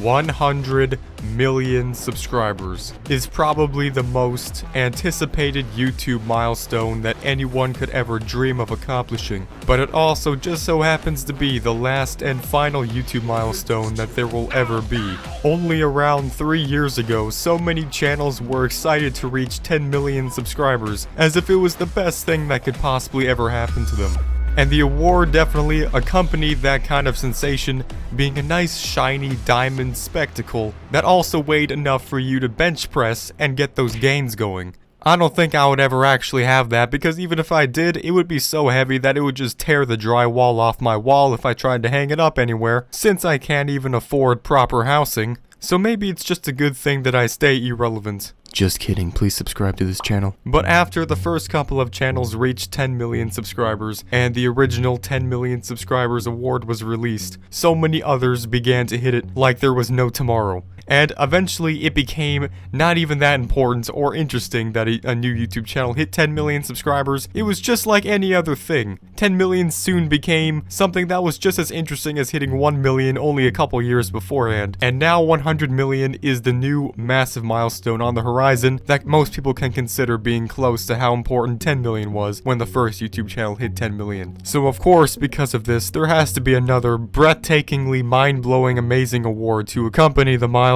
100 million subscribers is probably the most anticipated YouTube milestone that anyone could ever dream of accomplishing, but it also just so happens to be the last and final YouTube milestone that there will ever be. Only around 3 years ago, so many channels were excited to reach 10 million subscribers, as if it was the best thing that could possibly ever happen to them. And the award definitely accompanied that kind of sensation, being a nice shiny diamond spectacle that also weighed enough for you to bench press and get those gains going. I don't think I would ever actually have that, because even if I did, it would be so heavy that it would just tear the drywall off my wall if I tried to hang it up anywhere, since I can't even afford proper housing. So maybe it's just a good thing that I stay irrelevant. Just kidding, please subscribe to this channel. But after the first couple of channels reached 10 million subscribers, and the original 10 million subscribers award was released, so many others began to hit it like there was no tomorrow. And eventually it became not even that important or interesting that a new YouTube channel hit 10 million subscribers. It was just like any other thing. 10 million soon became something that was just as interesting as hitting 1 million only a couple years beforehand. And now 100 million is the new massive milestone on the horizon that most people can consider being close to how important 10 million was when the first YouTube channel hit 10 million. So of course, because of this, there has to be another breathtakingly mind-blowing amazing award to accompany the milestone.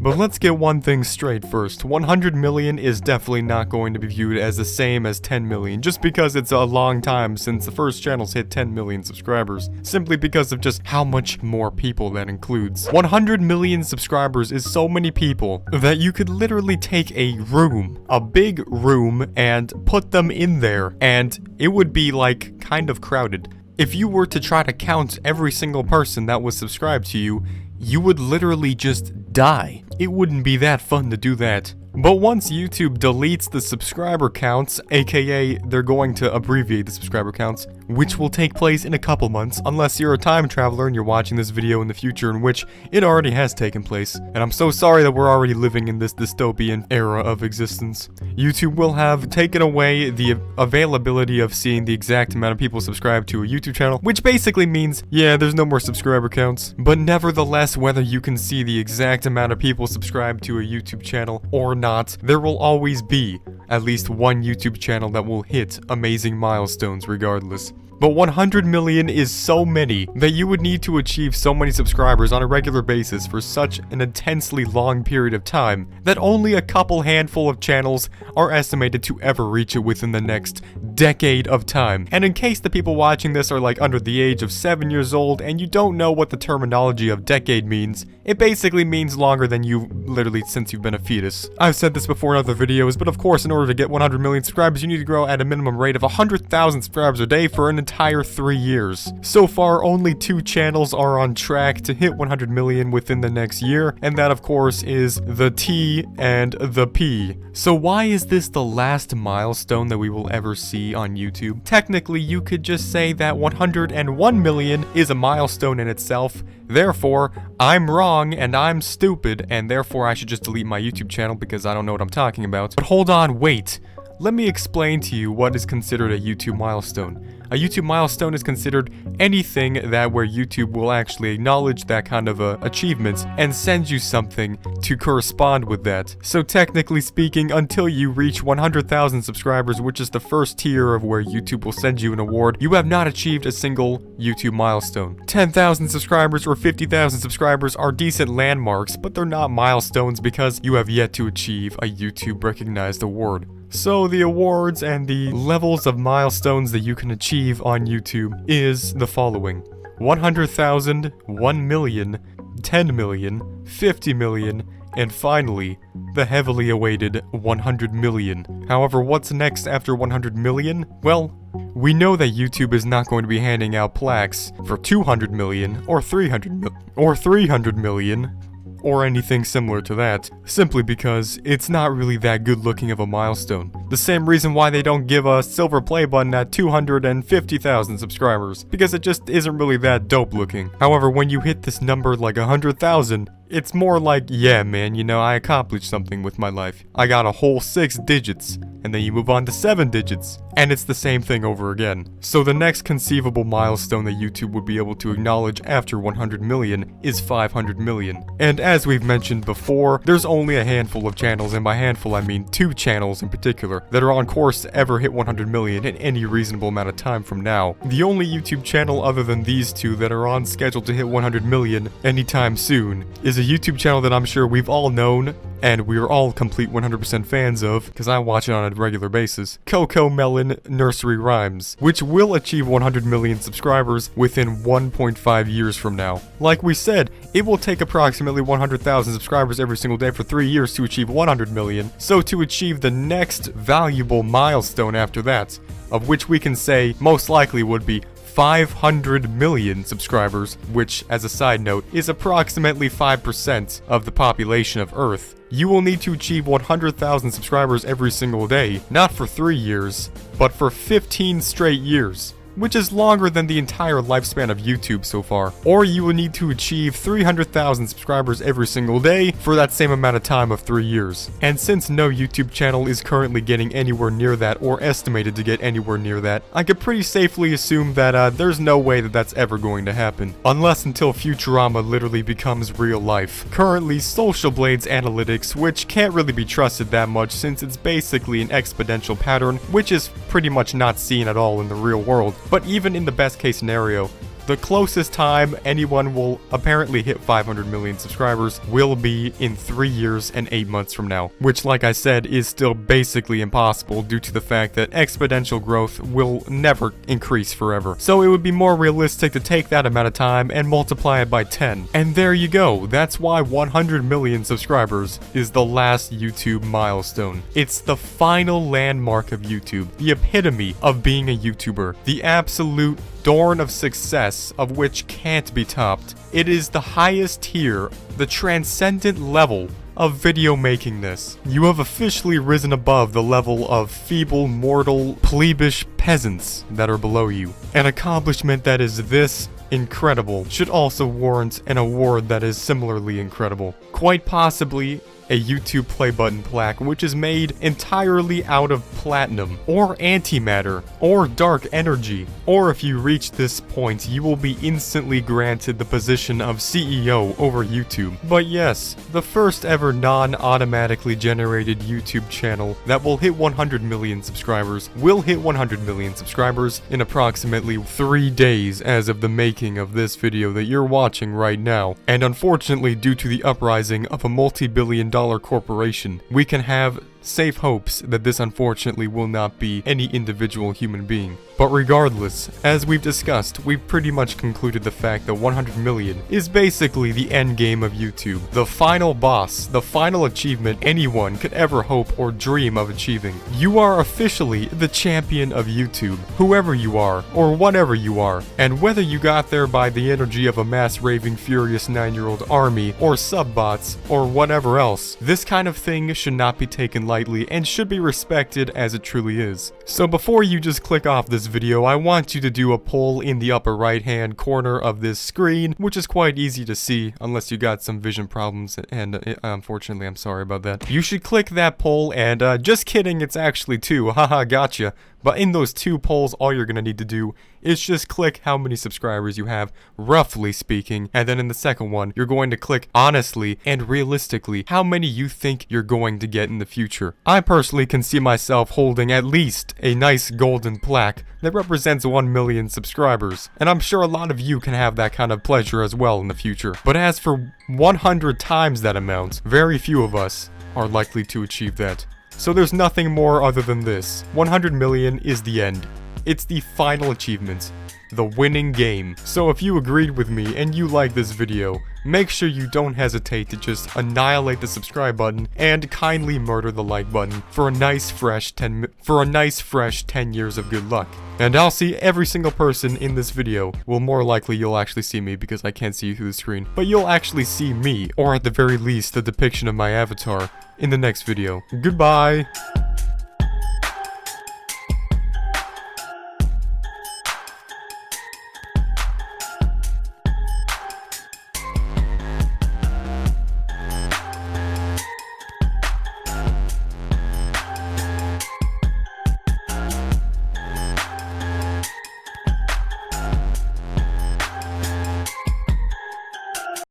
But let's get one thing straight first. 100 million is definitely not going to be viewed as the same as 10 million, just because it's a long time since the first channels hit 10 million subscribers, simply because of just how much more people that includes. 100 million subscribers is so many people that you could literally take a room, a big room, and put them in there, and it would be like kind of crowded. If you were to try to count every single person that was subscribed to you, you would literally just die. It wouldn't be that fun to do that. But once YouTube deletes the subscriber counts, aka they're going to abbreviate the subscriber counts, which will take place in a couple months, unless you're a time traveler and you're watching this video in the future, in which it already has taken place. And I'm so sorry that we're already living in this dystopian era of existence. YouTube will have taken away the availability of seeing the exact amount of people subscribed to a YouTube channel, which basically means, yeah, there's no more subscriber counts. But nevertheless, whether you can see the exact amount of people subscribed to a YouTube channel or not, there will always be at least one YouTube channel that will hit amazing milestones regardless. But 100 million is so many that you would need to achieve so many subscribers on a regular basis for such an intensely long period of time that only a couple handful of channels are estimated to ever reach it within the next decade of time. And in case the people watching this are like under the age of 7 years old and you don't know what the terminology of decade means, it basically means longer than you literally since you've been a fetus. I've said this before in other videos, but of course in order to get 100 million subscribers you need to grow at a minimum rate of 100,000 subscribers a day for an entire 3 years. So far, only 2 channels are on track to hit 100 million within the next year, and that of course is the T and the P. So why is this the last milestone that we will ever see on YouTube? Technically, you could just say that 101 million is a milestone in itself. Therefore, I'm wrong and I'm stupid, and therefore I should just delete my YouTube channel because I don't know what I'm talking about. But hold on, wait. Let me explain to you what is considered a YouTube milestone. A YouTube milestone is considered anything that where YouTube will actually acknowledge that kind of achievement and send you something to correspond with that. So technically speaking, until you reach 100,000 subscribers, which is the first tier of where YouTube will send you an award, you have not achieved a single YouTube milestone. 10,000 subscribers or 50,000 subscribers are decent landmarks, but they're not milestones because you have yet to achieve a YouTube recognized award. So the awards and the levels of milestones that you can achieve on YouTube is the following: 100,000, 1 million, 10 million, 50 million, and finally, the heavily awaited 100 million. However, what's next after 100 million? Well, we know that YouTube is not going to be handing out plaques for 200 million or 300 million. Or anything similar to that, simply because it's not really that good looking of a milestone. The same reason why they don't give a silver play button at 250,000 subscribers, because it just isn't really that dope looking. However, when you hit this number like 100,000, It's more like, yeah man, you know, I accomplished something with my life. I got a whole 6 digits, and then you move on to 7 digits, and it's the same thing over again. So the next conceivable milestone that YouTube would be able to acknowledge after 100 million is 500 million. And as we've mentioned before, there's only a handful of channels, and by handful I mean 2 channels in particular, that are on course to ever hit 100 million in any reasonable amount of time from now. The only YouTube channel other than these 2 that are on schedule to hit 100 million anytime soon is a YouTube channel that I'm sure we've all known, and we're all complete 100% fans of, because I watch it on a regular basis, Coco Melon Nursery Rhymes, which will achieve 100 million subscribers within 1.5 years from now. Like we said, it will take approximately 100,000 subscribers every single day for 3 years to achieve 100 million, so to achieve the next valuable milestone after that, of which we can say most likely would be 500 million subscribers, which, as a side note, is approximately 5% of the population of Earth. You will need to achieve 100,000 subscribers every single day, not for 3 years, but for 15 straight years, which is longer than the entire lifespan of YouTube so far. Or you will need to achieve 300,000 subscribers every single day for that same amount of time of 3 years. And since no YouTube channel is currently getting anywhere near that, or estimated to get anywhere near that, I could pretty safely assume that there's no way that that's ever going to happen. Unless until Futurama literally becomes real life. Currently, Social Blade's analytics, which can't really be trusted that much since it's basically an exponential pattern, which is pretty much not seen at all in the real world. But even in the best case scenario, the closest time anyone will apparently hit 500 million subscribers will be in 3 years and 8 months from now, which, like I said, is still basically impossible due to the fact that exponential growth will never increase forever. So it would be more realistic to take that amount of time and multiply it by 10. And there you go. That's why 100 million subscribers is the last YouTube milestone. It's the final landmark of YouTube, the epitome of being a YouTuber, the absolute dawn of success of which can't be topped. It is the highest tier, the transcendent level of video makingness. You have officially risen above the level of feeble, mortal, plebeish peasants that are below you. An accomplishment that is this incredible should also warrant an award that is similarly incredible. Quite possibly a YouTube play button plaque, which is made entirely out of platinum, or antimatter, or dark energy. Or if you reach this point, you will be instantly granted the position of CEO over YouTube. But yes, the first ever non-automatically generated YouTube channel that will hit 100 million subscribers will hit 100 million subscribers in approximately 3 days as of the making of this video that you're watching right now. And unfortunately, due to the uprising of a multi-billion-dollar corporation, we can have safe hopes that this unfortunately will not be any individual human being. But regardless, as we've discussed, we've pretty much concluded the fact that 100 million is basically the end game of YouTube. The final boss, the final achievement anyone could ever hope or dream of achieving. You are officially the champion of YouTube, whoever you are, or whatever you are. And whether you got there by the energy of a mass raving furious 9-year-old army, or sub-bots, or whatever else, this kind of thing should not be taken lightly and should be respected as it truly is. So before you just click off this video, I want you to do a poll in the upper right hand corner of this screen, which is quite easy to see unless you got some vision problems, and unfortunately I'm sorry about that. You should click that poll, and just kidding, it's actually 2, haha, gotcha. But in those 2 polls, all you're gonna need to do is just click how many subscribers you have, roughly speaking, and then in the second one, you're going to click honestly and realistically how many you think you're going to get in the future. I personally can see myself holding at least a nice golden plaque that represents 1 million subscribers, and I'm sure a lot of you can have that kind of pleasure as well in the future. But as for 100 times that amount, very few of us are likely to achieve that. So there's nothing more other than this. 100 million is the end. It's the final achievement, the winning game. So if you agreed with me and you like this video, make sure you don't hesitate to just annihilate the subscribe button and kindly murder the like button for a nice fresh 10 years of good luck. And I'll see every single person in this video. Well, more likely you'll actually see me because I can't see you through the screen. But you'll actually see me, or at the very least, the depiction of my avatar, in the next video. Goodbye!